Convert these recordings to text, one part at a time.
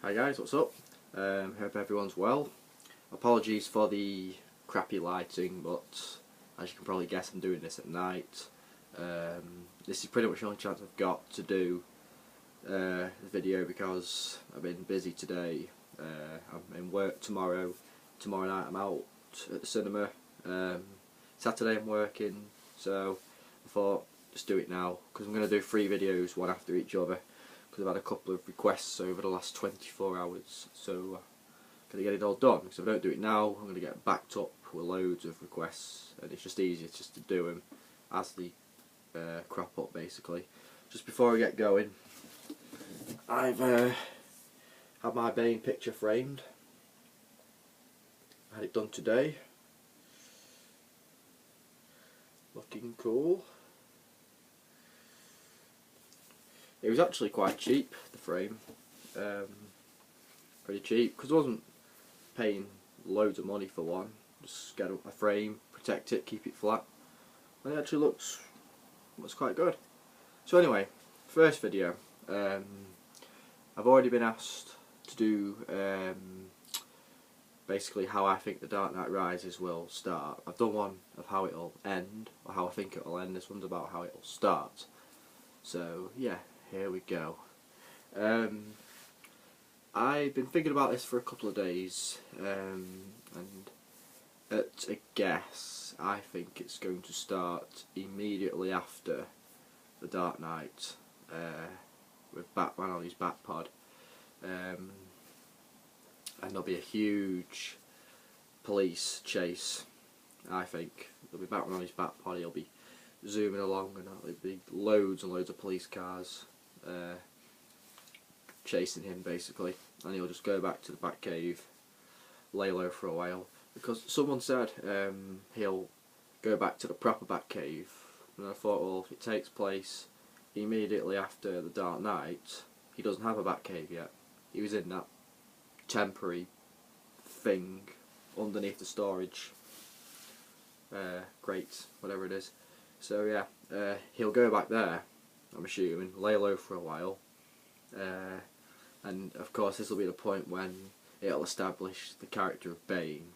Hi guys, what's up? Hope everyone's well. Apologies for the crappy lighting, but as you can probably guess, I'm doing this at night. This is pretty much the only chance I've got to do the video because I've been busy today. I'm in work tomorrow. Tomorrow night I'm out at the cinema. Saturday I'm working, so I thought just do it now because I'm going to do 3 videos, one after each other. Because I've had a couple of requests over the last 24 hours, so I'm going to get it all done. Because if I don't do it now, I'm going to get backed up with loads of requests, and it's just easier just to do them as they crop up, basically. Just before I get going, I've had my Bane picture framed. I had it done today. Looking cool. It was actually quite cheap, the frame. Pretty cheap, because I wasn't paying loads of money for one. Just get a frame, protect it, keep it flat. And it actually looks quite good. So anyway, first video. I've already been asked to do basically how I think The Dark Knight Rises will start. I've done one of how it'll end, or how I think it'll end. This one's about how it'll start. So yeah. Here we go. I've been thinking about this for a couple of days, and at a guess, I think it's going to start immediately after The Dark Knight, with Batman on his Batpod, and there'll be a huge police chase. I think there'll be Batman on his Batpod. He'll be zooming along, and there'll be loads and loads of police cars chasing him, basically, and he'll just go back to the Batcave, lay low for a while, because someone said he'll go back to the proper Batcave, and I thought, well, if it takes place immediately after The Dark Knight, he doesn't have a Batcave yet. He was in that temporary thing underneath the storage crate, whatever it is. So yeah, he'll go back there, I'm assuming, lay low for a while, and of course this will be the point when it'll establish the character of Bane.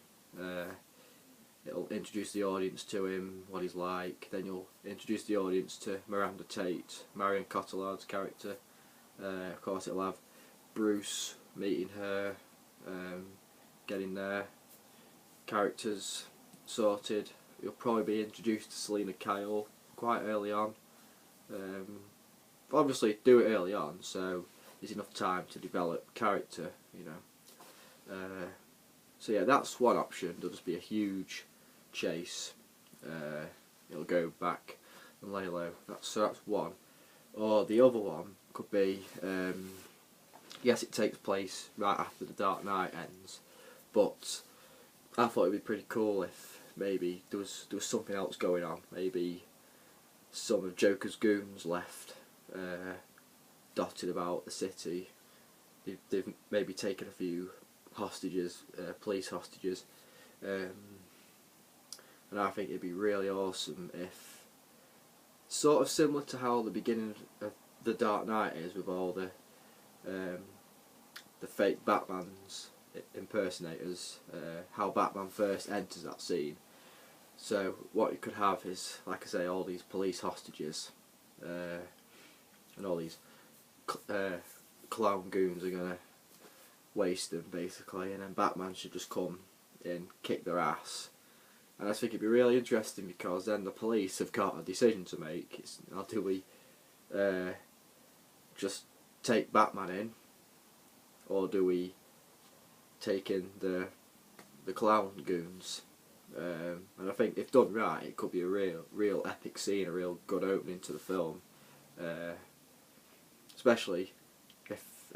It'll introduce the audience to him, what he's like, then you'll introduce the audience to Miranda Tate, Marion Cotillard's character. Of course it'll have Bruce meeting her, getting their characters sorted. You'll probably be introduced to Selina Kyle quite early on. Obviously do it early on, so there's enough time to develop character, you know. So yeah, that's one option. There'll just be a huge chase. It'll go back and lay low. So that's one. Or the other one could be, yes, it takes place right after The Dark Knight ends, but I thought it'd be pretty cool if maybe there was something else going on. Maybe some of Joker's goons left, dotted about the city. They've maybe taken a few hostages, police hostages, and I think it'd be really awesome if, sort of similar to how the beginning of The Dark Knight is, with all the fake Batman's impersonators, how Batman first enters that scene. So what you could have is, like I say, all these police hostages, and all these clown goons are going to waste them, basically, and then Batman should just come in, kick their ass. And I think it'd be really interesting, because then the police have got a decision to make. Do we just take Batman in, or do we take in the clown goons? And I think if done right, it could be a real epic scene, a real good opening to the film, especially if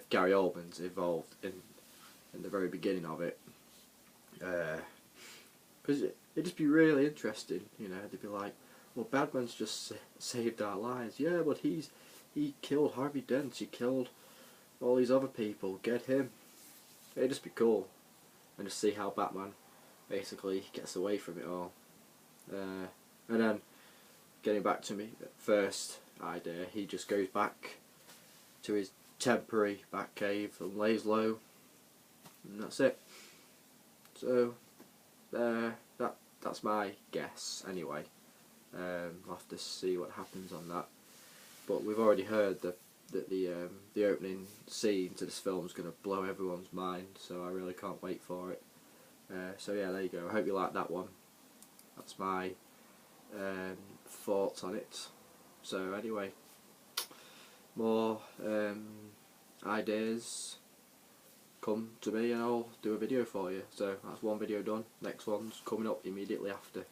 Gary Oldman's involved in the very beginning of it, because it'd just be really interesting, you know. They'd be like, well, Batman's just saved our lives, yeah, but he killed Harvey Dent, he killed all these other people, get him. It'd just be cool, and just see how Batman basically gets away from it all. And then, getting back to me first idea, he just goes back to his temporary Batcave and lays low, and that's it. So that's my guess anyway. We'll have to see what happens on that. But we've already heard that the opening scene to this film is going to blow everyone's mind, so I really can't wait for it. So yeah, there you go. I hope you like that one. That's my thoughts on it. So anyway, more ideas, come to me and I'll do a video for you. So that's one video done. Next one's coming up immediately after.